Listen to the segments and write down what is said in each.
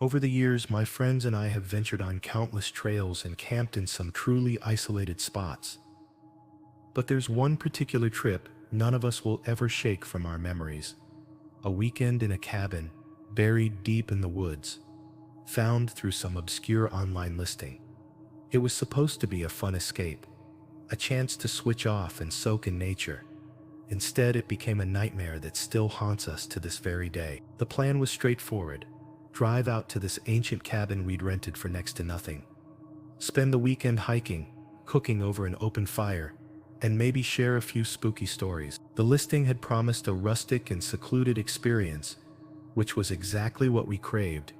Over the years, my friends and I have ventured on countless trails and camped in some truly isolated spots. But there's one particular trip none of us will ever shake from our memories. A weekend in a cabin, buried deep in the woods, found through some obscure online listing. It was supposed to be a fun escape, a chance to switch off and soak in nature. Instead, it became a nightmare that still haunts us to this very day. The plan was straightforward. Drive out to this ancient cabin we'd rented for next to nothing. Spend the weekend hiking, cooking over an open fire, and maybe share a few spooky stories. The listing had promised a rustic and secluded experience, which was exactly what we craved,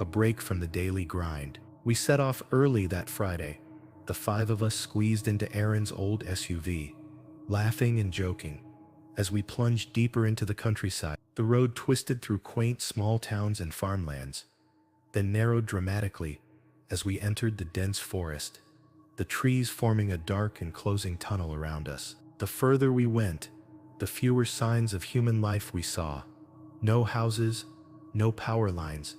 a break from the daily grind. We set off early that Friday, the five of us squeezed into Aaron's old SUV, laughing and joking. As we plunged deeper into the countryside, the road twisted through quaint small towns and farmlands, then narrowed dramatically as we entered the dense forest, the trees forming a dark and closing tunnel around us. The further we went, the fewer signs of human life we saw. No houses, no power lines,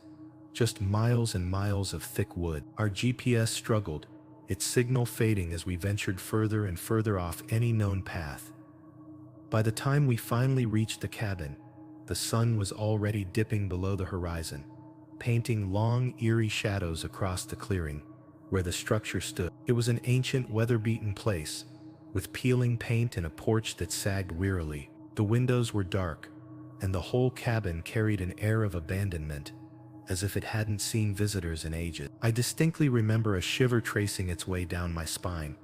just miles and miles of thick wood. Our GPS struggled, its signal fading as we ventured further and further off any known path. By the time we finally reached the cabin, the sun was already dipping below the horizon, painting long, eerie shadows across the clearing where the structure stood. It was an ancient, weather-beaten place, with peeling paint and a porch that sagged wearily. The windows were dark, and the whole cabin carried an air of abandonment, as if it hadn't seen visitors in ages. I distinctly remember a shiver tracing its way down my spine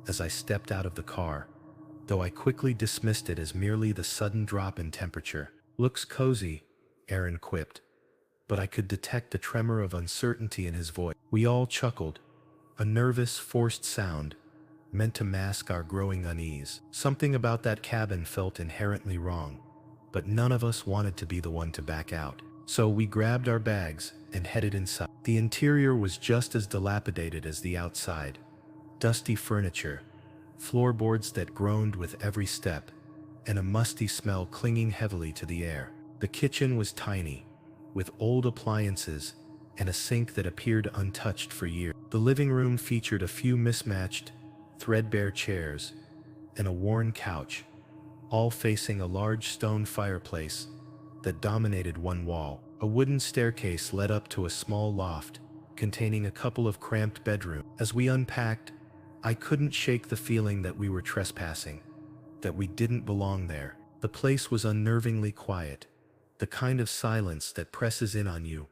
as I stepped out of the car, though I quickly dismissed it as merely the sudden drop in temperature. "Looks cozy," Aaron quipped, but I could detect a tremor of uncertainty in his voice. We all chuckled, a nervous, forced sound, meant to mask our growing unease. Something about that cabin felt inherently wrong, but none of us wanted to be the one to back out. So we grabbed our bags and headed inside. The interior was just as dilapidated as the outside. Dusty furniture, floorboards that groaned with every step, and a musty smell clinging heavily to the air. The kitchen was tiny, with old appliances and a sink that appeared untouched for years. The living room featured a few mismatched, threadbare chairs and a worn couch, all facing a large stone fireplace that dominated one wall. A wooden staircase led up to a small loft containing a couple of cramped bedrooms. As we unpacked, I couldn't shake the feeling that we were trespassing, that we didn't belong there. The place was unnervingly quiet, the kind of silence that presses in on you,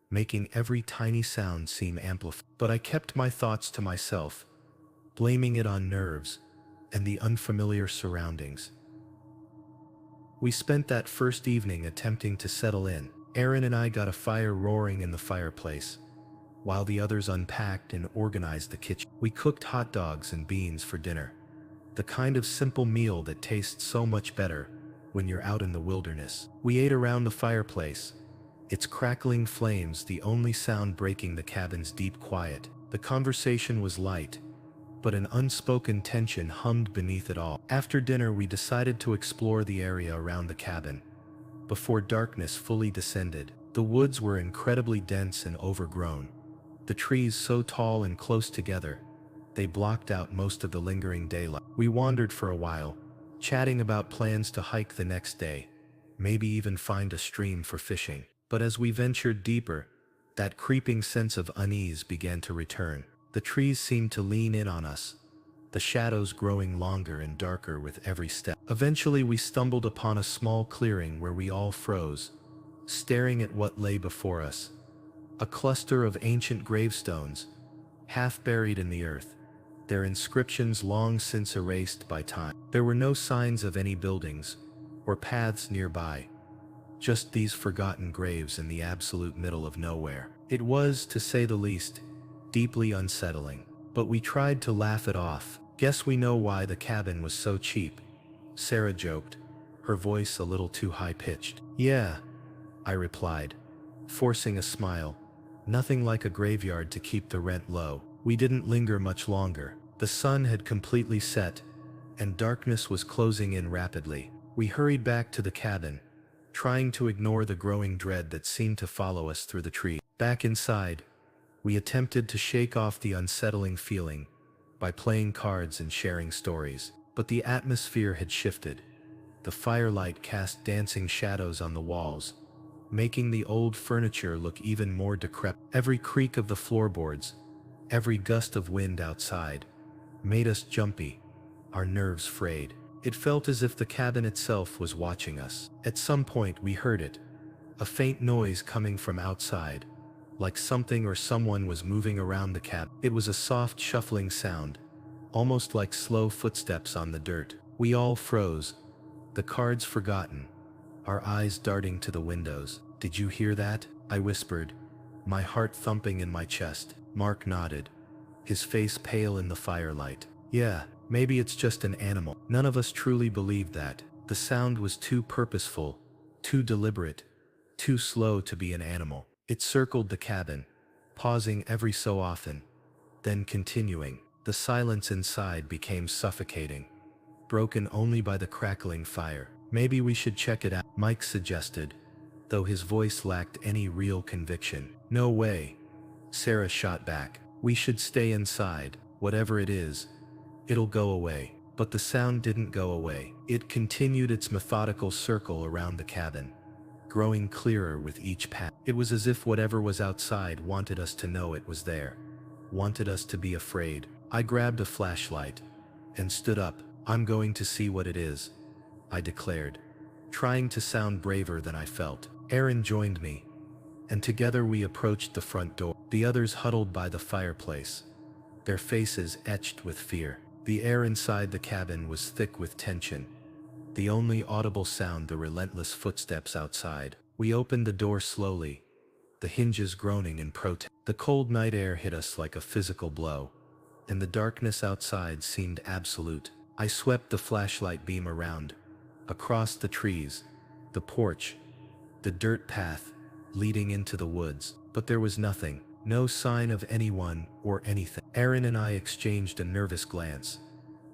making every tiny sound seem amplified. But I kept my thoughts to myself, blaming it on nerves and the unfamiliar surroundings. We spent that first evening attempting to settle in. Aaron and I got a fire roaring in the fireplace, while the others unpacked and organized the kitchen. We cooked hot dogs and beans for dinner, the kind of simple meal that tastes so much better when you're out in the wilderness. We ate around the fireplace, its crackling flames the only sound breaking the cabin's deep quiet. The conversation was light, but an unspoken tension hummed beneath it all. After dinner, we decided to explore the area around the cabin before darkness fully descended. The woods were incredibly dense and overgrown, the trees so tall and close together they blocked out most of the lingering daylight. We wandered for a while, chatting about plans to hike the next day, maybe even find a stream for fishing. But as we ventured deeper, that creeping sense of unease began to return. The trees seemed to lean in on us, the shadows growing longer and darker with every step. Eventually we stumbled upon a small clearing where we all froze, staring at what lay before us. A cluster of ancient gravestones, half buried in the earth, their inscriptions long since erased by time. There were no signs of any buildings or paths nearby, just these forgotten graves in the absolute middle of nowhere. It was, to say the least, deeply unsettling, but we tried to laugh it off. "Guess we know why the cabin was so cheap," Sarah joked, her voice a little too high-pitched. "Yeah," I replied, forcing a smile. Nothing like a graveyard to keep the rent low. We didn't linger much longer. The sun had completely set, and darkness was closing in rapidly. We hurried back to the cabin, trying to ignore the growing dread that seemed to follow us through the trees. Back inside, we attempted to shake off the unsettling feeling by playing cards and sharing stories. But the atmosphere had shifted. The firelight cast dancing shadows on the walls, making the old furniture look even more decrepit. Every creak of the floorboards, every gust of wind outside, made us jumpy, our nerves frayed. It felt as if the cabin itself was watching us. At some point we heard it, a faint noise coming from outside, like something or someone was moving around the cabin. It was a soft shuffling sound, almost like slow footsteps on the dirt. We all froze, the cards forgotten, our eyes darting to the windows. "Did you hear that?" I whispered, my heart thumping in my chest. Mark nodded, his face pale in the firelight. "Yeah, maybe it's just an animal." None of us truly believed that. The sound was too purposeful, too deliberate, too slow to be an animal. It circled the cabin, pausing every so often, then continuing. The silence inside became suffocating, broken only by the crackling fire. "Maybe we should check it out," Mike suggested, though his voice lacked any real conviction. "No way," Sarah shot back. "We should stay inside. Whatever it is, it'll go away." But the sound didn't go away. It continued its methodical circle around the cabin, growing clearer with each pass. It was as if whatever was outside wanted us to know it was there, wanted us to be afraid. I grabbed a flashlight and stood up. "I'm going to see what it is," I declared, trying to sound braver than I felt. Aaron joined me, and together we approached the front door. The others huddled by the fireplace, their faces etched with fear. The air inside the cabin was thick with tension, the only audible sound the relentless footsteps outside. We opened the door slowly, the hinges groaning in protest. The cold night air hit us like a physical blow, and the darkness outside seemed absolute. I swept the flashlight beam around, across the trees, the porch, the dirt path leading into the woods. But there was nothing, no sign of anyone or anything. Aaron and I exchanged a nervous glance,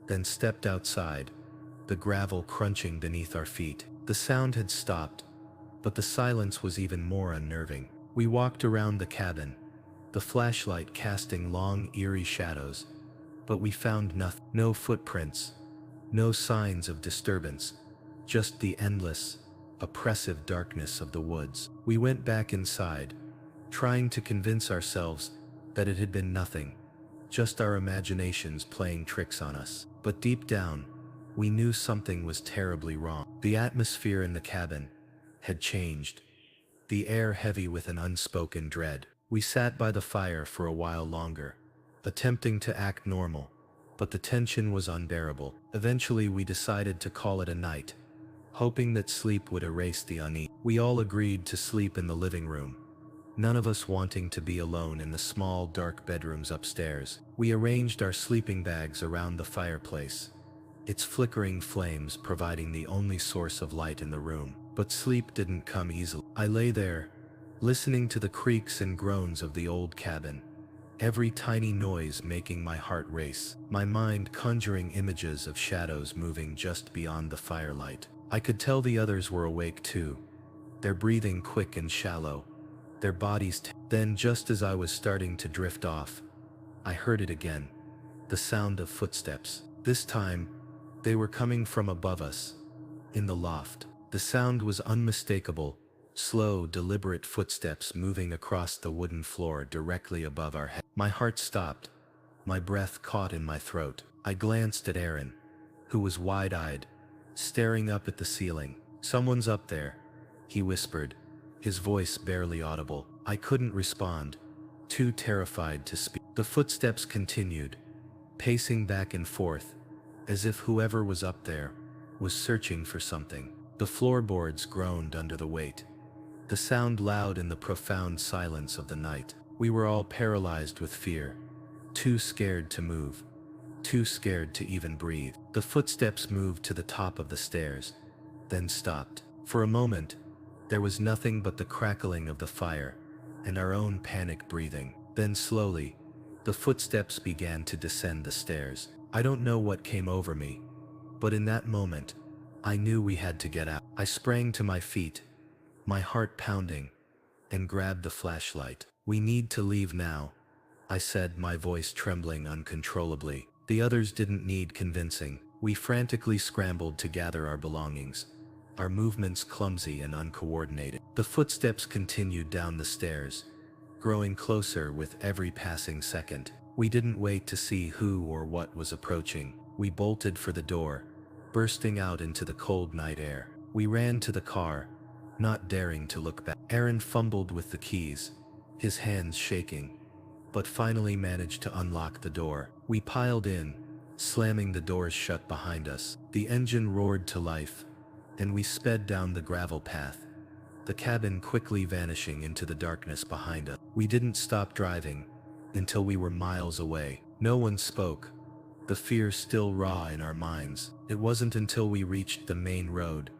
then stepped outside, the gravel crunching beneath our feet. The sound had stopped, but the silence was even more unnerving. We walked around the cabin, the flashlight casting long, eerie shadows, but we found nothing. No footprints, no signs of disturbance, just the endless, oppressive darkness of the woods. We went back inside, trying to convince ourselves that it had been nothing, just our imaginations playing tricks on us. But deep down, we knew something was terribly wrong. The atmosphere in the cabin had changed, the air heavy with an unspoken dread. We sat by the fire for a while longer, attempting to act normal, but the tension was unbearable. Eventually we decided to call it a night, hoping that sleep would erase the unease. We all agreed to sleep in the living room, none of us wanting to be alone in the small, dark bedrooms upstairs. We arranged our sleeping bags around the fireplace, its flickering flames providing the only source of light in the room. But sleep didn't come easily. I lay there, listening to the creaks and groans of the old cabin, every tiny noise making my heart race, my mind conjuring images of shadows moving just beyond the firelight. I could tell the others were awake too, their breathing quick and shallow, their bodies Then, just as I was starting to drift off, I heard it again, the sound of footsteps. This time, they were coming from above us, in the loft. The sound was unmistakable, slow, deliberate footsteps moving across the wooden floor directly above our heads. My heart stopped, my breath caught in my throat. I glanced at Aaron, who was wide-eyed, staring up at the ceiling. "Someone's up there," he whispered, his voice barely audible. I couldn't respond, too terrified to speak. The footsteps continued, pacing back and forth, as if whoever was up there was searching for something. The floorboards groaned under the weight, the sound loud in the profound silence of the night. We were all paralyzed with fear, too scared to move, too scared to even breathe. The footsteps moved to the top of the stairs, then stopped. For a moment, there was nothing but the crackling of the fire and our own panicked breathing. Then slowly, the footsteps began to descend the stairs. I don't know what came over me, but in that moment, I knew we had to get out. I sprang to my feet, my heart pounding, and grabbed the flashlight. "We need to leave now," I said, my voice trembling uncontrollably. The others didn't need convincing. We frantically scrambled to gather our belongings, our movements clumsy and uncoordinated. The footsteps continued down the stairs, growing closer with every passing second. We didn't wait to see who or what was approaching. We bolted for the door, bursting out into the cold night air. We ran to the car, not daring to look back. Aaron fumbled with the keys, his hands shaking, but finally managed to unlock the door. We piled in, slamming the doors shut behind us. The engine roared to life, and we sped down the gravel path, the cabin quickly vanishing into the darkness behind us. We didn't stop driving until we were miles away. No one spoke, the fear still raw in our minds. It wasn't until we reached the main road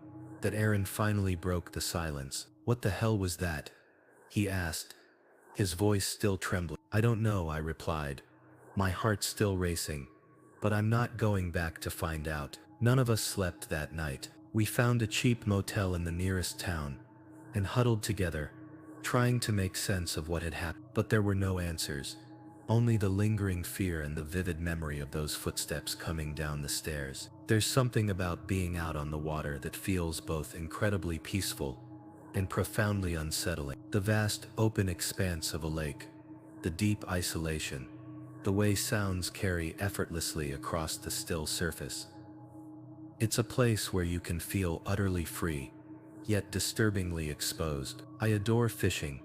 that Aaron finally broke the silence. "What the hell was that?" he asked, his voice still trembling. "I don't know," I replied, my heart still racing, "but I'm not going back to find out." None of us slept that night. We found a cheap motel in the nearest town and huddled together, trying to make sense of what had happened. But there were no answers, only the lingering fear and the vivid memory of those footsteps coming down the stairs. There's something about being out on the water that feels both incredibly peaceful and profoundly unsettling. The vast open expanse of a lake, the deep isolation, the way sounds carry effortlessly across the still surface. It's a place where you can feel utterly free, yet disturbingly exposed. I adore fishing,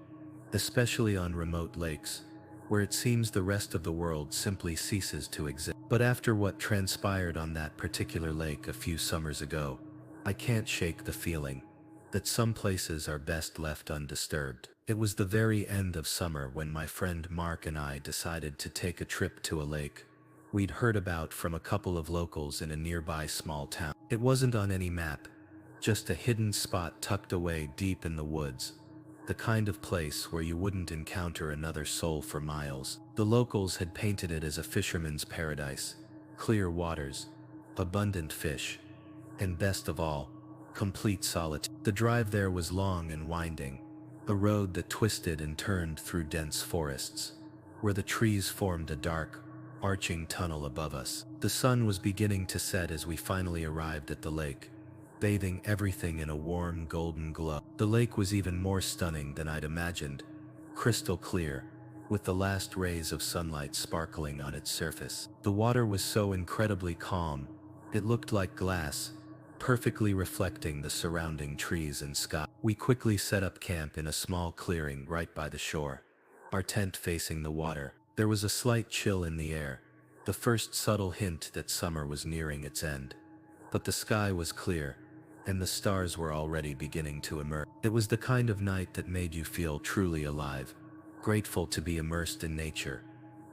especially on remote lakes, where it seems the rest of the world simply ceases to exist. But after what transpired on that particular lake a few summers ago, I can't shake the feeling that some places are best left undisturbed. It was the very end of summer when my friend Mark and I decided to take a trip to a lake we'd heard about from a couple of locals in a nearby small town. It wasn't on any map, just a hidden spot tucked away deep in the woods, the kind of place where you wouldn't encounter another soul for miles. The locals had painted it as a fisherman's paradise: clear waters, abundant fish, and best of all, complete solitude. The drive there was long and winding, a road that twisted and turned through dense forests, where the trees formed a dark, arching tunnel above us. The sun was beginning to set as we finally arrived at the lake, bathing everything in a warm golden glow. The lake was even more stunning than I'd imagined, crystal clear, with the last rays of sunlight sparkling on its surface. The water was so incredibly calm, it looked like glass, perfectly reflecting the surrounding trees and sky. We quickly set up camp in a small clearing right by the shore, our tent facing the water. There was a slight chill in the air, the first subtle hint that summer was nearing its end. But the sky was clear, and the stars were already beginning to emerge. It was the kind of night that made you feel truly alive, grateful to be immersed in nature,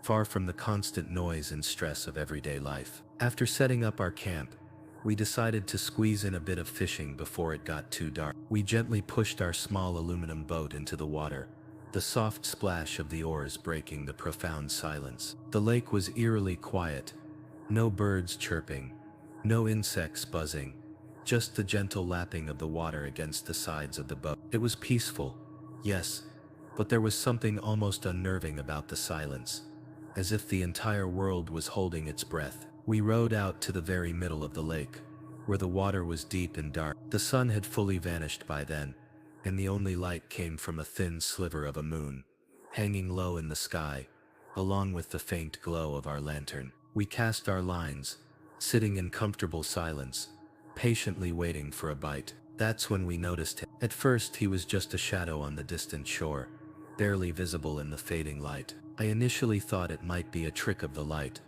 far from the constant noise and stress of everyday life. After setting up our camp, we decided to squeeze in a bit of fishing before it got too dark. We gently pushed our small aluminum boat into the water, the soft splash of the oars breaking the profound silence. The lake was eerily quiet, no birds chirping, no insects buzzing, just the gentle lapping of the water against the sides of the boat. It was peaceful, yes, but there was something almost unnerving about the silence, as if the entire world was holding its breath. We rowed out to the very middle of the lake, where the water was deep and dark. The sun had fully vanished by then, and the only light came from a thin sliver of a moon, hanging low in the sky, along with the faint glow of our lantern. We cast our lines, sitting in comfortable silence, patiently waiting for a bite. That's when we noticed him. At first he was just a shadow on the distant shore, barely visible in the fading light. I initially thought it might be a trick of the light,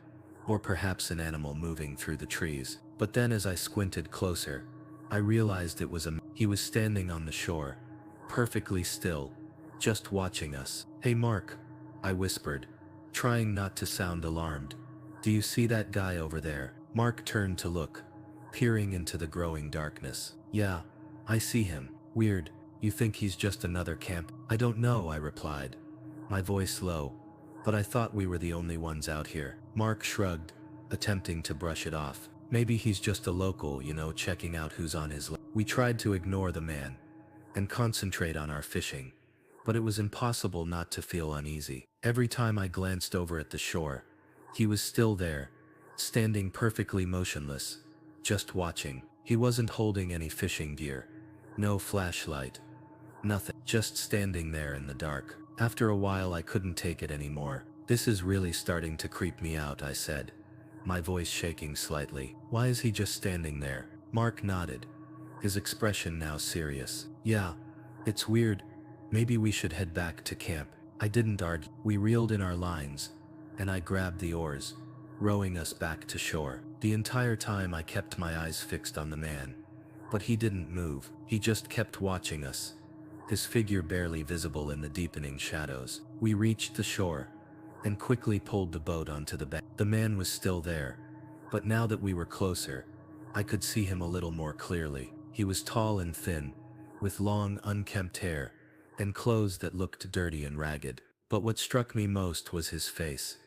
or perhaps an animal moving through the trees. But then as I squinted closer, I realized it was a man. He was standing on the shore, perfectly still, just watching us. "Hey Mark," I whispered, trying not to sound alarmed. "Do you see that guy over there?" Mark turned to look, peering into the growing darkness. "Yeah, I see him." "Weird, you think he's just another camp?" "I don't know," I replied, my voice low, "but I thought we were the only ones out here." Mark shrugged, attempting to brush it off. "Maybe he's just a local, checking out who's on his lake." We tried to ignore the man and concentrate on our fishing, but it was impossible not to feel uneasy. Every time I glanced over at the shore, he was still there, standing perfectly motionless, just watching. He wasn't holding any fishing gear, no flashlight, nothing, just standing there in the dark. After a while I couldn't take it anymore. "This is really starting to creep me out," I said, my voice shaking slightly. "Why is he just standing there?" Mark nodded, his expression now serious. "Yeah, it's weird. Maybe we should head back to camp." I didn't argue. We reeled in our lines, and I grabbed the oars, rowing us back to shore. The entire time I kept my eyes fixed on the man, but he didn't move. He just kept watching us, his figure barely visible in the deepening shadows. We reached the shore, and quickly pulled the boat onto the bank. The man was still there, but now that we were closer, I could see him a little more clearly. He was tall and thin, with long, unkempt hair, and clothes that looked dirty and ragged. But what struck me most was his face.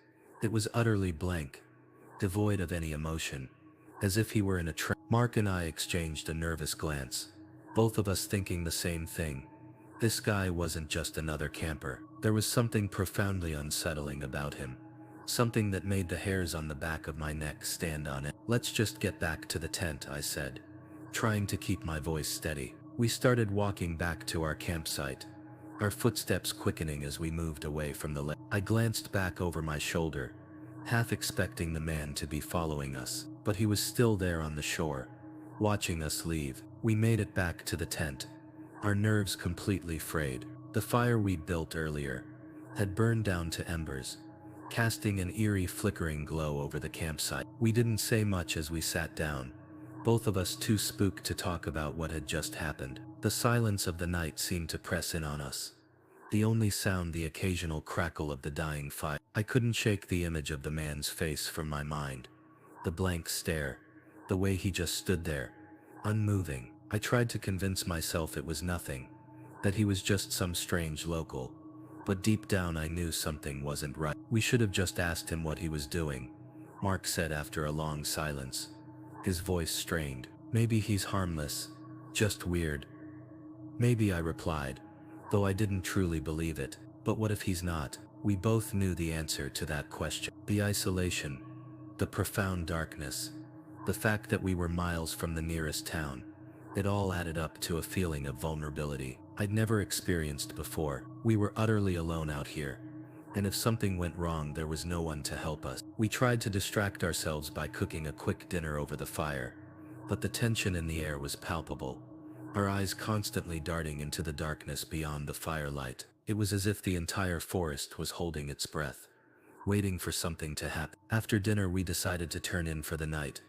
It was utterly blank, devoid of any emotion, as if he were in a trance. Mark and I exchanged a nervous glance, both of us thinking the same thing. This guy wasn't just another camper. There was something profoundly unsettling about him, something that made the hairs on the back of my neck stand on end. "Let's just get back to the tent," I said, trying to keep my voice steady. We started walking back to our campsite, our footsteps quickening as we moved away from the lake. I glanced back over my shoulder, half expecting the man to be following us, but he was still there on the shore, watching us leave. We made it back to the tent, our nerves completely frayed. The fire we'd built earlier had burned down to embers, casting an eerie flickering glow over the campsite. We didn't say much as we sat down, both of us too spooked to talk about what had just happened. The silence of the night seemed to press in on us, the only sound the occasional crackle of the dying fire. I couldn't shake the image of the man's face from my mind, the blank stare, the way he just stood there, unmoving. I tried to convince myself it was nothing, that he was just some strange local, but deep down I knew something wasn't right. "We should have just asked him what he was doing," Mark said after a long silence, his voice strained. "Maybe he's harmless, just weird." "Maybe," I replied, though I didn't truly believe it. But what if he's not? We both knew the answer to that question. The isolation, the profound darkness, the fact that we were miles from the nearest town, it all added up to a feeling of vulnerability I'd never experienced before. We were utterly alone out here, and if something went wrong there was no one to help us. We tried to distract ourselves by cooking a quick dinner over the fire, but the tension in the air was palpable, our eyes constantly darting into the darkness beyond the firelight. It was as if the entire forest was holding its breath, waiting for something to happen. After dinner we decided to turn in for the night,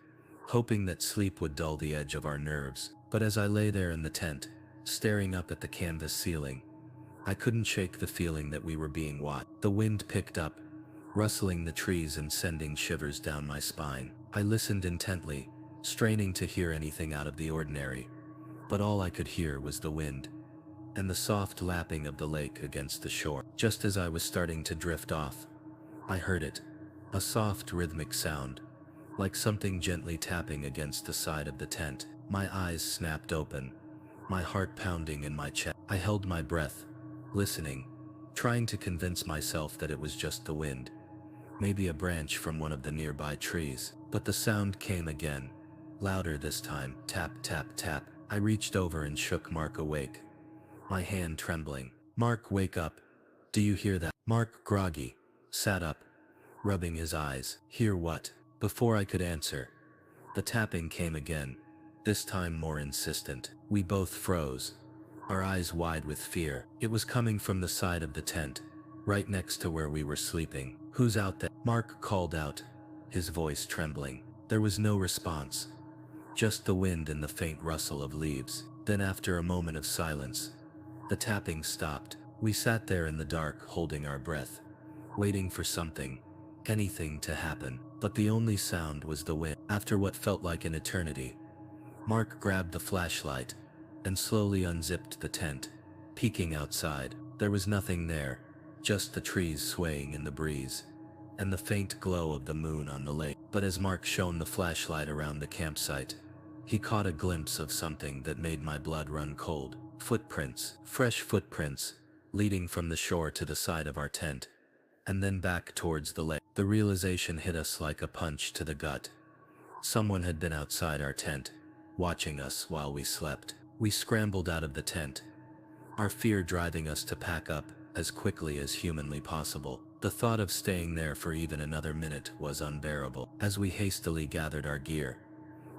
hoping that sleep would dull the edge of our nerves. But as I lay there in the tent, staring up at the canvas ceiling, I couldn't shake the feeling that we were being watched. The wind picked up, rustling the trees and sending shivers down my spine. I listened intently, straining to hear anything out of the ordinary, but all I could hear was the wind, and the soft lapping of the lake against the shore. Just as I was starting to drift off, I heard it, a soft rhythmic sound, like something gently tapping against the side of the tent. My eyes snapped open, my heart pounding in my chest. I held my breath, listening, trying to convince myself that it was just the wind, maybe a branch from one of the nearby trees. But the sound came again, louder this time. Tap, tap, tap. I reached over and shook Mark awake, my hand trembling. "Mark, wake up. Do you hear that?" Mark, groggy, sat up, rubbing his eyes. "Hear what?" Before I could answer, the tapping came again, this time more insistent. We both froze, our eyes wide with fear. It was coming from the side of the tent, right next to where we were sleeping. "Who's out there?" Mark called out, his voice trembling. There was no response, just the wind and the faint rustle of leaves. Then after a moment of silence, the tapping stopped. We sat there in the dark, holding our breath, waiting for something, anything to happen. But the only sound was the wind. After what felt like an eternity, Mark grabbed the flashlight and slowly unzipped the tent, peeking outside. There was nothing there, just the trees swaying in the breeze, and the faint glow of the moon on the lake. But as Mark shone the flashlight around the campsite, he caught a glimpse of something that made my blood run cold. Footprints, fresh footprints, leading from the shore to the side of our tent, and then back towards the lake. The realization hit us like a punch to the gut. Someone had been outside our tent, watching us while we slept. We scrambled out of the tent, our fear driving us to pack up as quickly as humanly possible. The thought of staying there for even another minute was unbearable. As we hastily gathered our gear,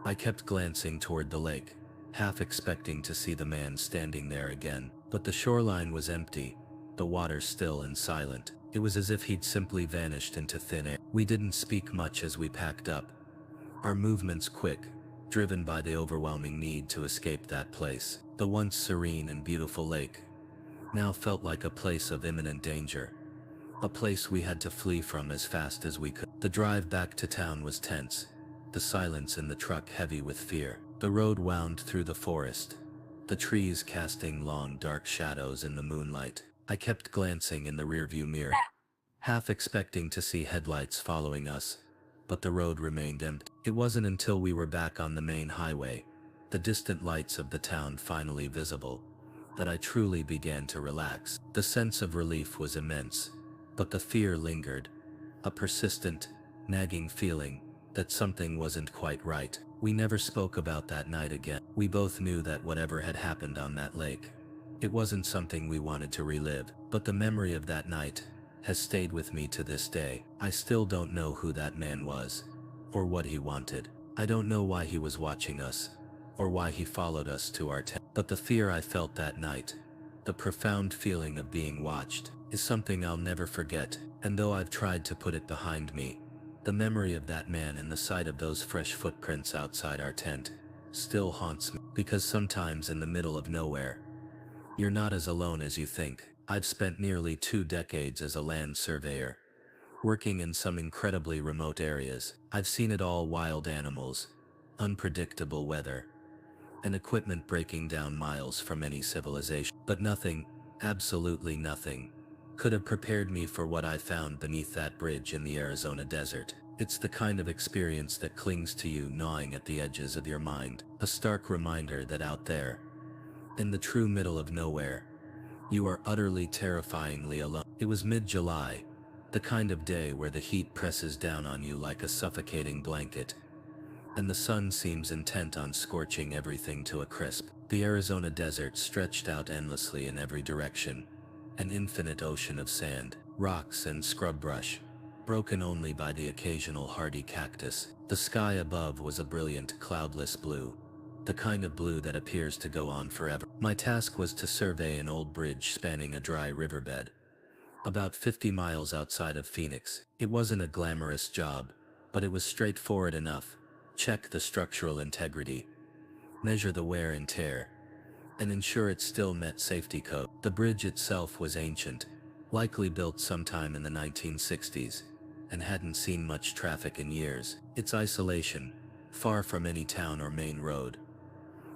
I kept glancing toward the lake, half expecting to see the man standing there again. But the shoreline was empty, the water still and silent. It was as if he'd simply vanished into thin air. We didn't speak much as we packed up, our movements quick, driven by the overwhelming need to escape that place. The once serene and beautiful lake now felt like a place of imminent danger, a place we had to flee from as fast as we could. The drive back to town was tense, the silence in the truck heavy with fear. The road wound through the forest, the trees casting long dark shadows in the moonlight. I kept glancing in the rearview mirror, half expecting to see headlights following us, but the road remained empty. It wasn't until we were back on the main highway, the distant lights of the town finally visible, that I truly began to relax. The sense of relief was immense, but the fear lingered, a persistent, nagging feeling that something wasn't quite right. We never spoke about that night again. We both knew that whatever had happened on that lake, it wasn't something we wanted to relive, but the memory of that night has stayed with me to this day. I still don't know who that man was, or what he wanted. I don't know why he was watching us, or why he followed us to our tent. But the fear I felt that night, the profound feeling of being watched, is something I'll never forget. And though I've tried to put it behind me, the memory of that man and the sight of those fresh footprints outside our tent still haunts me. Because sometimes in the middle of nowhere, you're not as alone as you think. I've spent nearly 2 decades as a land surveyor, working in some incredibly remote areas. I've seen it all: wild animals, unpredictable weather, and equipment breaking down miles from any civilization. But nothing, absolutely nothing, could have prepared me for what I found beneath that bridge in the Arizona desert. It's the kind of experience that clings to you, gnawing at the edges of your mind, a stark reminder that out there, in the true middle of nowhere, you are utterly terrifyingly alone. It was mid-July, the kind of day where the heat presses down on you like a suffocating blanket, and the sun seems intent on scorching everything to a crisp. The Arizona desert stretched out endlessly in every direction, an infinite ocean of sand, rocks and scrub brush, broken only by the occasional hardy cactus. The sky above was a brilliant, cloudless blue, the kind of blue that appears to go on forever. My task was to survey an old bridge spanning a dry riverbed, about 50 miles outside of Phoenix. It wasn't a glamorous job, but it was straightforward enough. Check the structural integrity, measure the wear and tear, and ensure it still met safety code. The bridge itself was ancient, likely built sometime in the 1960s, and hadn't seen much traffic in years. Its isolation, far from any town or main road,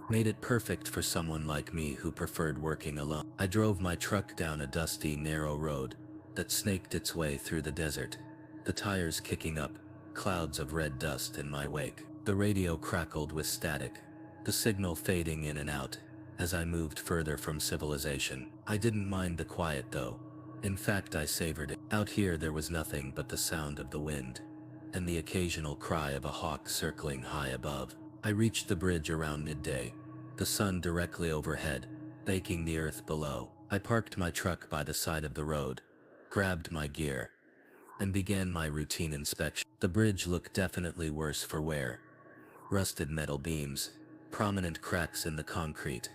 made it perfect for someone like me who preferred working alone. I drove my truck down a dusty, narrow road that snaked its way through the desert, the tires kicking up clouds of red dust in my wake. The radio crackled with static, the signal fading in and out as I moved further from civilization. I didn't mind the quiet though. In fact, I savored it. Out here there was nothing but the sound of the wind and the occasional cry of a hawk circling high above. I reached the bridge around midday, the sun directly overhead, baking the earth below. I parked my truck by the side of the road, grabbed my gear, and began my routine inspection. The bridge looked definitely worse for wear. Rusted metal beams, prominent cracks in the concrete,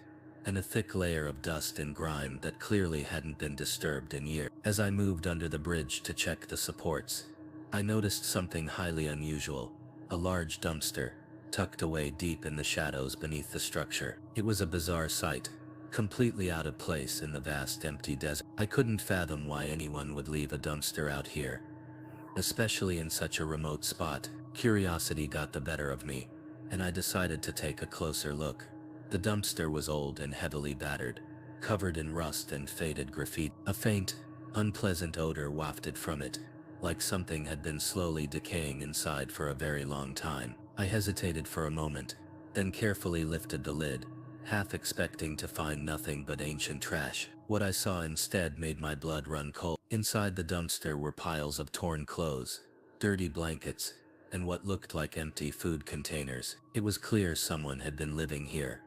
and a thick layer of dust and grime that clearly hadn't been disturbed in years. As I moved under the bridge to check the supports, I noticed something highly unusual: a large dumpster, tucked away deep in the shadows beneath the structure. It was a bizarre sight, completely out of place in the vast empty desert. I couldn't fathom why anyone would leave a dumpster out here, especially in such a remote spot. Curiosity got the better of me, and I decided to take a closer look. The dumpster was old and heavily battered, covered in rust and faded graffiti. A faint, unpleasant odor wafted from it, like something had been slowly decaying inside for a very long time. I hesitated for a moment, then carefully lifted the lid, half expecting to find nothing but ancient trash. What I saw instead made my blood run cold. Inside the dumpster were piles of torn clothes, dirty blankets, and what looked like empty food containers. It was clear someone had been living here,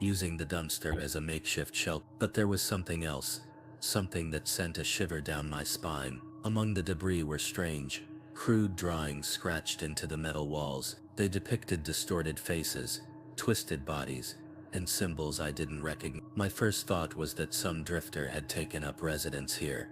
using the dumpster as a makeshift shelter. But there was something else, something that sent a shiver down my spine. Among the debris were strange, crude drawings scratched into the metal walls. They depicted distorted faces, twisted bodies, and symbols I didn't recognize. My first thought was that some drifter had taken up residence here,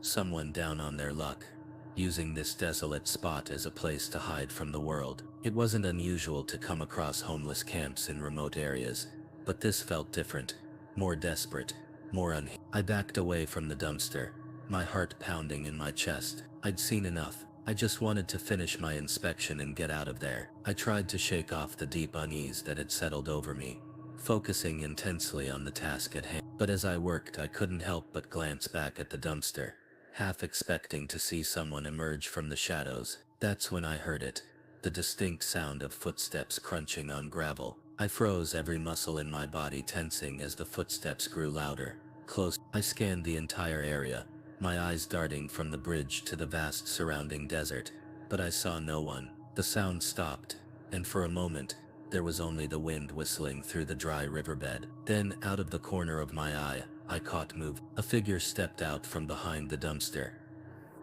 someone down on their luck, using this desolate spot as a place to hide from the world. It wasn't unusual to come across homeless camps in remote areas, but this felt different, more desperate, more unhinged. I backed away from the dumpster, my heart pounding in my chest. I'd seen enough. I just wanted to finish my inspection and get out of there. I tried to shake off the deep unease that had settled over me, focusing intensely on the task at hand. But as I worked, I couldn't help but glance back at the dumpster, half expecting to see someone emerge from the shadows. That's when I heard it, the distinct sound of footsteps crunching on gravel. I froze, every muscle in my body tensing as the footsteps grew louder, close. I scanned the entire area, my eyes darting from the bridge to the vast surrounding desert, but I saw no one. The sound stopped, and for a moment, there was only the wind whistling through the dry riverbed. Then, out of the corner of my eye, I caught movement. A figure stepped out from behind the dumpster.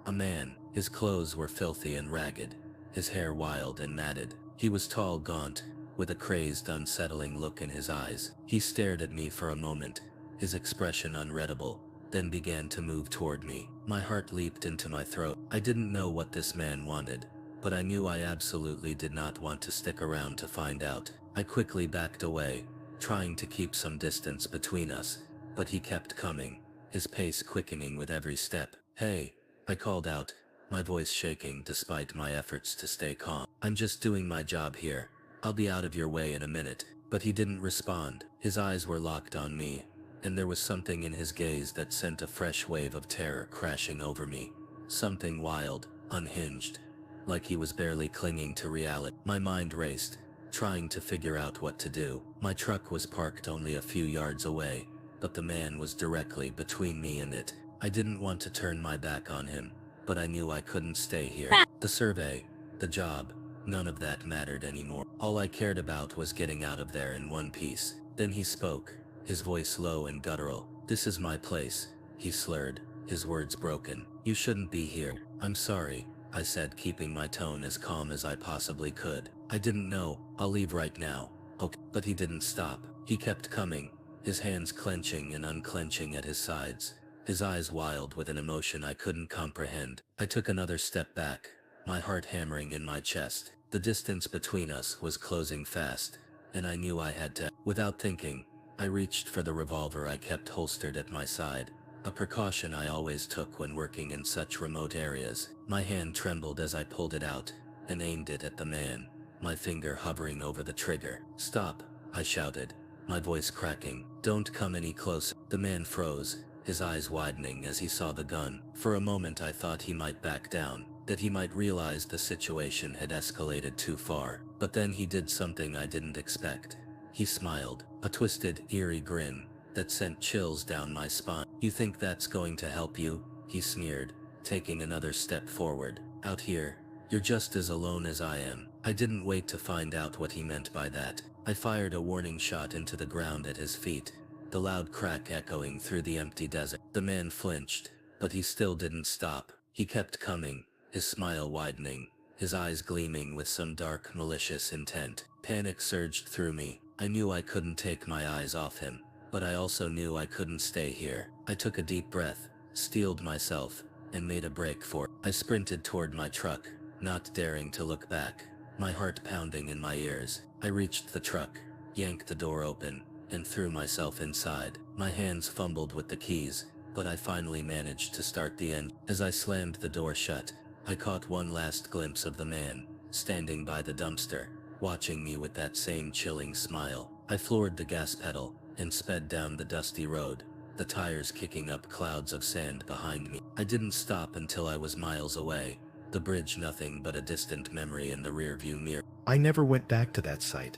A man. His clothes were filthy and ragged, his hair wild and matted. He was tall, gaunt, with a crazed, unsettling look in his eyes. He stared at me for a moment, his expression unreadable, then began to move toward me. My heart leaped into my throat. I didn't know what this man wanted, but I knew I absolutely did not want to stick around to find out. I quickly backed away, trying to keep some distance between us, but he kept coming, his pace quickening with every step. "Hey," I called out, my voice shaking despite my efforts to stay calm. "I'm just doing my job here. I'll be out of your way in a minute." But he didn't respond. His eyes were locked on me, and there was something in his gaze that sent a fresh wave of terror crashing over me. Something wild, unhinged, like he was barely clinging to reality. My mind raced, trying to figure out what to do. My truck was parked only a few yards away, but the man was directly between me and it. I didn't want to turn my back on him, but I knew I couldn't stay here. The survey, the job, none of that mattered anymore. All I cared about was getting out of there in one piece. Then he spoke, his voice low and guttural. "This is my place," he slurred, his words broken. "You shouldn't be here." "I'm sorry," I said, keeping my tone as calm as I possibly could. "I didn't know. I'll leave right now." "Okay." But he didn't stop. He kept coming, his hands clenching and unclenching at his sides, his eyes wild with an emotion I couldn't comprehend. I took another step back, my heart hammering in my chest. The distance between us was closing fast, and I knew I had to. Without thinking, I reached for the revolver I kept holstered at my side, a precaution I always took when working in such remote areas. My hand trembled as I pulled it out and aimed it at the man, my finger hovering over the trigger. "Stop," I shouted, my voice cracking. "Don't come any closer." The man froze, his eyes widening as he saw the gun. For a moment I thought he might back down, that he might realize the situation had escalated too far. But then he did something I didn't expect. He smiled, a twisted, eerie grin that sent chills down my spine. "You think that's going to help you?" he sneered, taking another step forward. "Out here, you're just as alone as I am." I didn't wait to find out what he meant by that. I fired a warning shot into the ground at his feet, the loud crack echoing through the empty desert. The man flinched, but he still didn't stop. He kept coming, his smile widening, his eyes gleaming with some dark, malicious intent. Panic surged through me. I knew I couldn't take my eyes off him, but I also knew I couldn't stay here. I took a deep breath, steeled myself, and made a break for it. I sprinted toward my truck, not daring to look back, my heart pounding in my ears. I reached the truck, yanked the door open, and threw myself inside. My hands fumbled with the keys, but I finally managed to start the engine. As I slammed the door shut, I caught one last glimpse of the man, standing by the dumpster, watching me with that same chilling smile. I floored the gas pedal and sped down the dusty road, the tires kicking up clouds of sand behind me. I didn't stop until I was miles away, the bridge nothing but a distant memory in the rearview mirror. I never went back to that site.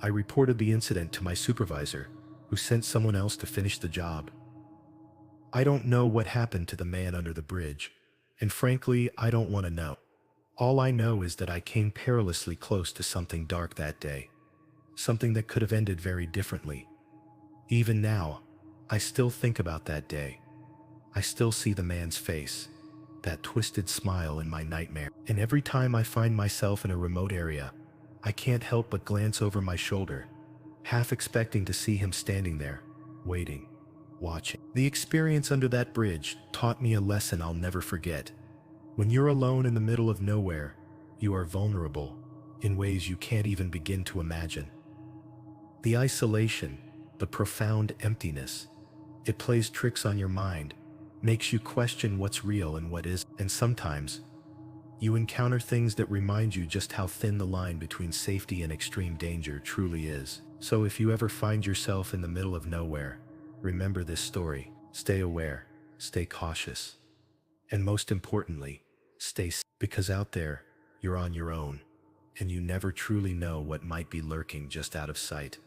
I reported the incident to my supervisor, who sent someone else to finish the job. I don't know what happened to the man under the bridge, and frankly, I don't want to know. All I know is that I came perilously close to something dark that day, something that could have ended very differently. Even now, I still think about that day. I still see the man's face, that twisted smile in my nightmare. And every time I find myself in a remote area, I can't help but glance over my shoulder, half expecting to see him standing there, waiting, watching. The experience under that bridge taught me a lesson I'll never forget. When you're alone in the middle of nowhere, you are vulnerable in ways you can't even begin to imagine. The isolation, the profound emptiness, it plays tricks on your mind, makes you question what's real and what isn't. And sometimes, you encounter things that remind you just how thin the line between safety and extreme danger truly is. So if you ever find yourself in the middle of nowhere, remember this story. Stay aware, stay cautious, and most importantly, stay safe, because out there, you're on your own, and you never truly know what might be lurking just out of sight.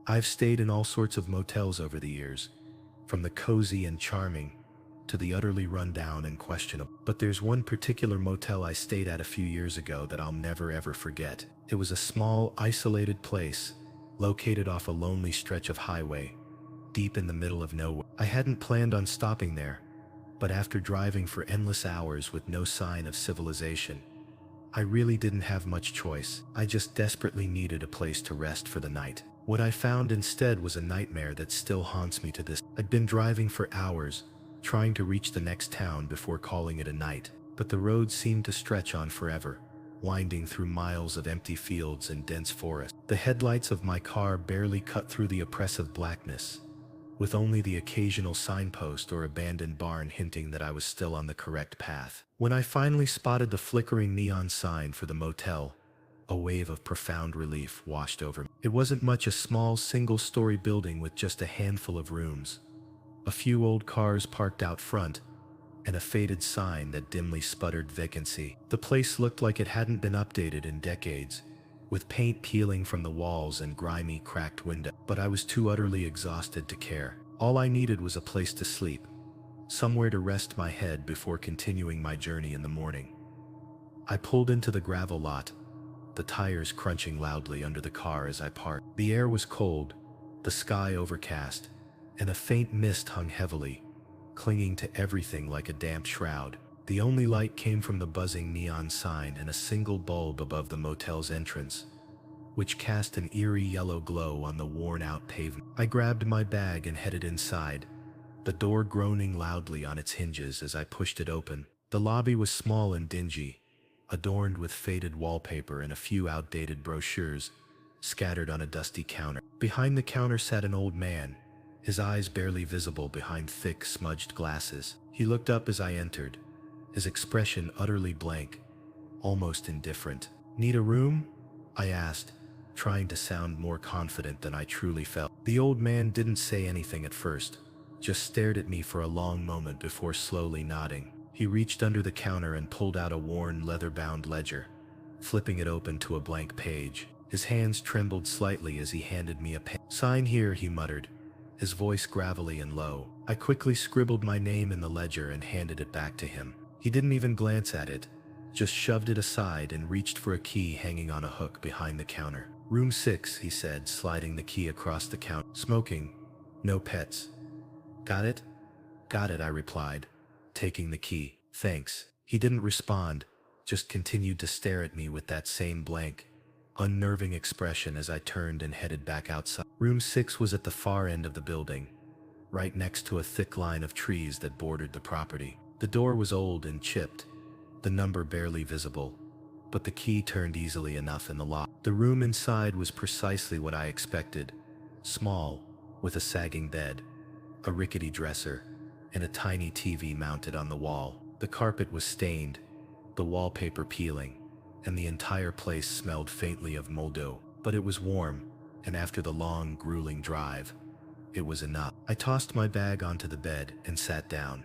I've stayed in all sorts of motels over the years, from the cozy and charming to the utterly run down and questionable. But there's one particular motel I stayed at a few years ago that I'll never ever forget. It was a small, isolated place, located off a lonely stretch of highway, deep in the middle of nowhere. I hadn't planned on stopping there, but after driving for endless hours with no sign of civilization, I really didn't have much choice. I just desperately needed a place to rest for the night. What I found instead was a nightmare that still haunts me to this. I'd been driving for hours, trying to reach the next town before calling it a night, but the road seemed to stretch on forever, winding through miles of empty fields and dense forest. The headlights of my car barely cut through the oppressive blackness, with only the occasional signpost or abandoned barn hinting that I was still on the correct path. When I finally spotted the flickering neon sign for the motel, a wave of profound relief washed over me. It wasn't much, a small single-story building with just a handful of rooms, a few old cars parked out front, and a faded sign that dimly sputtered vacancy. The place looked like it hadn't been updated in decades, with paint peeling from the walls and grimy, cracked windows. But I was too utterly exhausted to care. All I needed was a place to sleep, somewhere to rest my head before continuing my journey in the morning. I pulled into the gravel lot, the tires crunching loudly under the car as I parked. The air was cold, the sky overcast, and a faint mist hung heavily, clinging to everything like a damp shroud. The only light came from the buzzing neon sign and a single bulb above the motel's entrance, which cast an eerie yellow glow on the worn-out pavement. I grabbed my bag and headed inside, the door groaning loudly on its hinges as I pushed it open. The lobby was small and dingy, adorned with faded wallpaper and a few outdated brochures scattered on a dusty counter. Behind the counter sat an old man, his eyes barely visible behind thick, smudged glasses. He looked up as I entered, his expression utterly blank, almost indifferent. "Need a room?" I asked, trying to sound more confident than I truly felt. The old man didn't say anything at first, just stared at me for a long moment before slowly nodding. He reached under the counter and pulled out a worn, leather-bound ledger, flipping it open to a blank page. His hands trembled slightly as he handed me a pen. "Sign here," he muttered, his voice gravelly and low. I quickly scribbled my name in the ledger and handed it back to him. He didn't even glance at it, just shoved it aside and reached for a key hanging on a hook behind the counter. "Room 6, he said, sliding the key across the counter. "Smoking, no pets." "Got it?" "Got it," I replied, taking the key. "Thanks." He didn't respond, just continued to stare at me with that same blank, unnerving expression as I turned and headed back outside. Room 6 was at the far end of the building, right next to a thick line of trees that bordered the property. The door was old and chipped, the number barely visible, but the key turned easily enough in the lock. The room inside was precisely what I expected: small, with a sagging bed, a rickety dresser, and a tiny TV mounted on the wall. The carpet was stained, the wallpaper peeling, and the entire place smelled faintly of moldo. But it was warm, and after the long, grueling drive, it was enough. I tossed my bag onto the bed and sat down,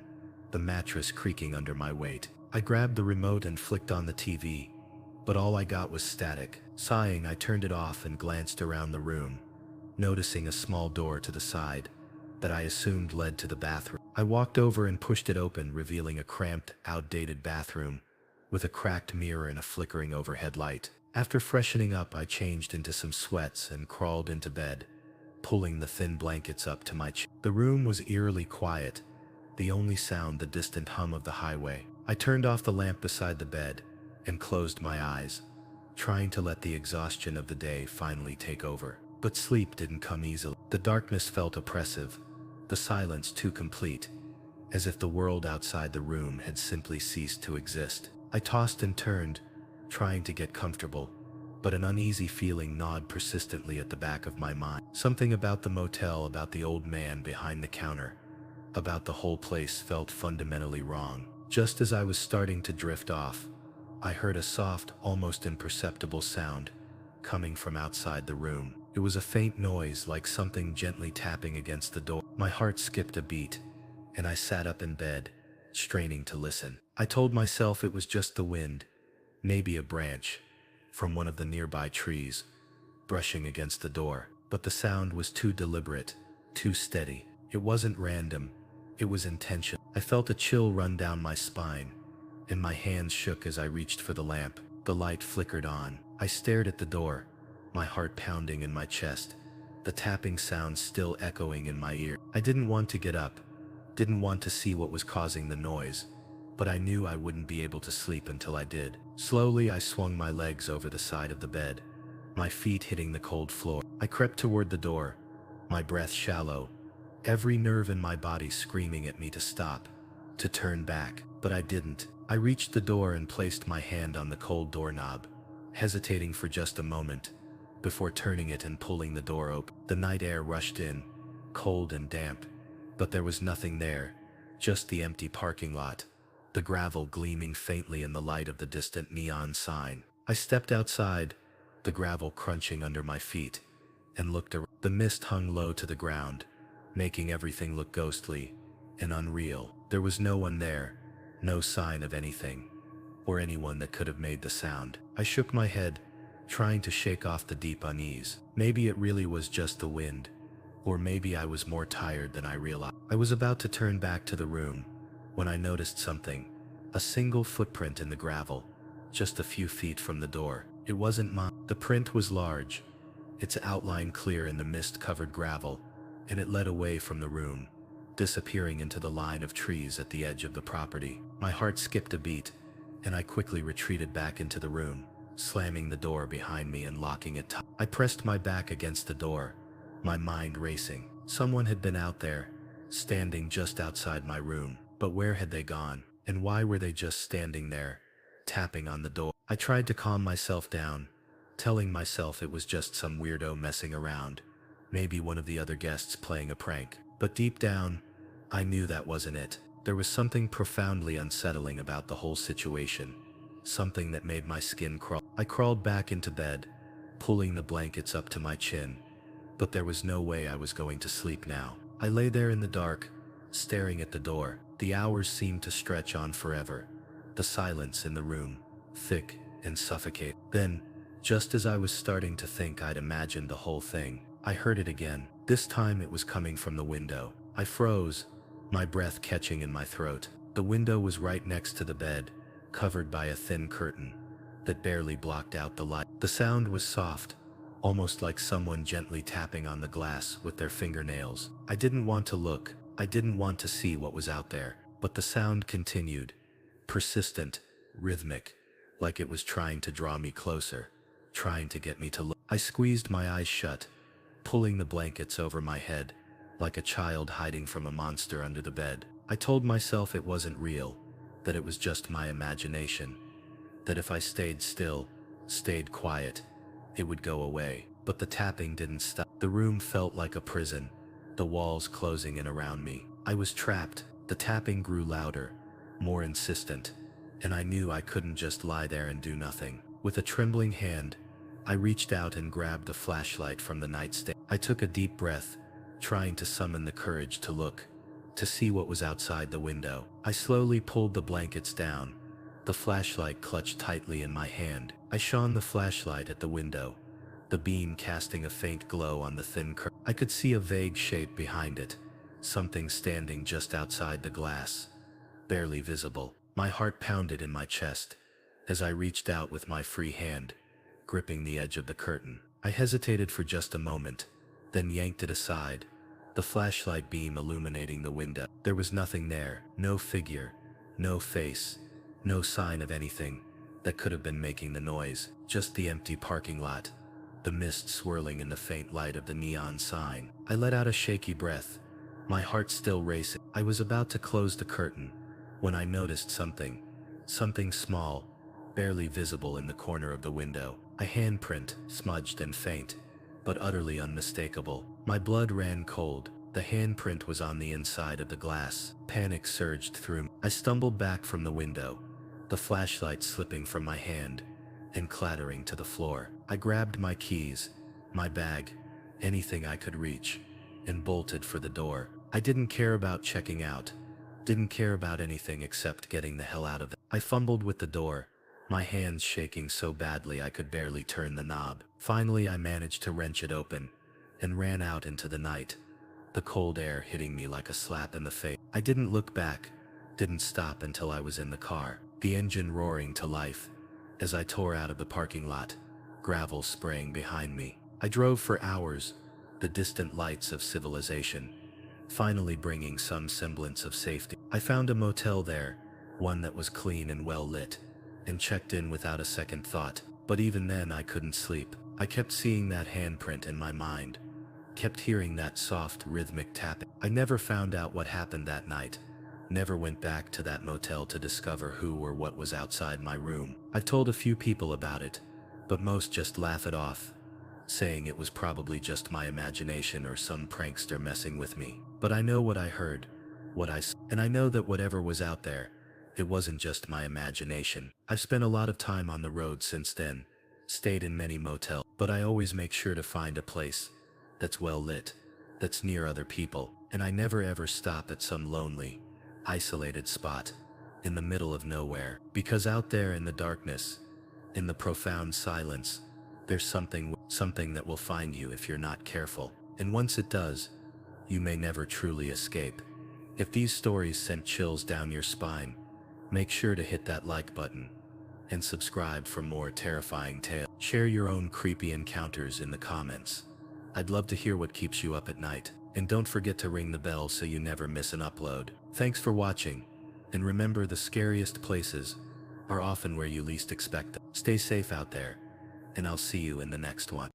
the mattress creaking under my weight. I grabbed the remote and flicked on the TV, but all I got was static. Sighing, I turned it off and glanced around the room, noticing a small door to the side that I assumed led to the bathroom. I walked over and pushed it open, revealing a cramped, outdated bathroom with a cracked mirror and a flickering overhead light. After freshening up, I changed into some sweats and crawled into bed, pulling the thin blankets up to my chin. The room was eerily quiet, the only sound the distant hum of the highway. I turned off the lamp beside the bed and closed my eyes, trying to let the exhaustion of the day finally take over. But sleep didn't come easily. The darkness felt oppressive, the silence too complete, as if the world outside the room had simply ceased to exist. I tossed and turned, trying to get comfortable, but an uneasy feeling gnawed persistently at the back of my mind. Something about the motel, about the old man behind the counter, about the whole place felt fundamentally wrong. Just as I was starting to drift off, I heard a soft, almost imperceptible sound coming from outside the room. It was a faint noise, like something gently tapping against the door. My heart skipped a beat, and I sat up in bed, straining to listen. I told myself it was just the wind, maybe a branch from one of the nearby trees, brushing against the door. But the sound was too deliberate, too steady. It wasn't random, it was intentional. I felt a chill run down my spine, and my hands shook as I reached for the lamp. The light flickered on. I stared at the door, my heart pounding in my chest, the tapping sound still echoing in my ear. I didn't want to get up, didn't want to see what was causing the noise, but I knew I wouldn't be able to sleep until I did. Slowly, I swung my legs over the side of the bed, my feet hitting the cold floor. I crept toward the door, my breath shallow, every nerve in my body screaming at me to stop, to turn back. But I didn't. I reached the door and placed my hand on the cold doorknob, hesitating for just a moment before turning it and pulling the door open. The night air rushed in, cold and damp, but there was nothing there, just the empty parking lot, the gravel gleaming faintly in the light of the distant neon sign. I stepped outside, the gravel crunching under my feet, and looked around. The mist hung low to the ground, making everything look ghostly and unreal. There was no one there, no sign of anything, or anyone that could have made the sound. I shook my head, trying to shake off the deep unease. Maybe it really was just the wind, or maybe I was more tired than I realized. I was about to turn back to the room when I noticed something, a single footprint in the gravel, just a few feet from the door. It wasn't mine. The print was large, its outline clear in the mist-covered gravel, and it led away from the room, disappearing into the line of trees at the edge of the property. My heart skipped a beat, and I quickly retreated back into the room, slamming the door behind me and locking it tight. I pressed my back against the door, my mind racing. Someone had been out there, standing just outside my room. But where had they gone? And why were they just standing there, tapping on the door? I tried to calm myself down, telling myself it was just some weirdo messing around, maybe one of the other guests playing a prank. But deep down, I knew that wasn't it. There was something profoundly unsettling about the whole situation, something that made my skin crawl. I crawled back into bed, pulling the blankets up to my chin, but there was no way I was going to sleep now. I lay there in the dark, staring at the door. The hours seemed to stretch on forever, the silence in the room, thick and suffocating. Then, just as I was starting to think I'd imagined the whole thing, I heard it again. This time it was coming from the window. I froze, my breath catching in my throat. The window was right next to the bed, covered by a thin curtain that barely blocked out the light. The sound was soft, almost like someone gently tapping on the glass with their fingernails. I didn't want to look. I didn't want to see what was out there. But the sound continued, persistent, rhythmic, like it was trying to draw me closer, trying to get me to look. I squeezed my eyes shut, pulling the blankets over my head, like a child hiding from a monster under the bed. I told myself it wasn't real, that it was just my imagination, that if I stayed still, stayed quiet, it would go away. But the tapping didn't stop. The room felt like a prison, the walls closing in around me. I was trapped. The tapping grew louder, more insistent, and I knew I couldn't just lie there and do nothing. With a trembling hand, I reached out and grabbed the flashlight from the nightstand. I took a deep breath, trying to summon the courage to look, to see what was outside the window. I slowly pulled the blankets down, the flashlight clutched tightly in my hand. I shone the flashlight at the window, the beam casting a faint glow on the thin curtain. I could see a vague shape behind it, something standing just outside the glass, barely visible. My heart pounded in my chest as I reached out with my free hand, gripping the edge of the curtain. I hesitated for just a moment, then yanked it aside, the flashlight beam illuminating the window. There was nothing there, no figure, no face, no sign of anything that could have been making the noise, just the empty parking lot, the mist swirling in the faint light of the neon sign. I let out a shaky breath, my heart still racing. I was about to close the curtain when I noticed something small, barely visible in the corner of the window. A handprint, smudged and faint, but utterly unmistakable. My blood ran cold. The handprint was on the inside of the glass. Panic surged through me. I stumbled back from the window, the flashlight slipping from my hand and clattering to the floor. I grabbed my keys, my bag, anything I could reach, and bolted for the door. I didn't care about checking out, didn't care about anything except getting the hell out of there. I fumbled with the door, my hands shaking so badly I could barely turn the knob. Finally, I managed to wrench it open and ran out into the night, the cold air hitting me like a slap in the face. I didn't look back, didn't stop until I was in the car, the engine roaring to life as I tore out of the parking lot, gravel spraying behind me. I drove for hours, the distant lights of civilization, finally bringing some semblance of safety. I found a motel there, one that was clean and well lit, and checked in without a second thought. But even then I couldn't sleep. I kept seeing that handprint in my mind, kept hearing that soft, rhythmic tapping. I never found out what happened that night, never went back to that motel to discover who or what was outside my room. I've told a few people about it, but most just laugh it off, saying it was probably just my imagination or some prankster messing with me. But I know what I heard, what I saw, and I know that whatever was out there, it wasn't just my imagination. I've spent a lot of time on the road since then, stayed in many motels, but I always make sure to find a place that's well lit, that's near other people, and I never ever stop at some lonely, isolated spot in the middle of nowhere, because out there in the darkness, in the profound silence, there's something that will find you if you're not careful. And once it does, you may never truly escape. If these stories sent chills down your spine, make sure to hit that like button and subscribe for more terrifying tales. Share your own creepy encounters in the comments. I'd love to hear what keeps you up at night. And don't forget to ring the bell so you never miss an upload. Thanks for watching, and remember, the scariest places are often where you least expect them. Stay safe out there, and I'll see you in the next one.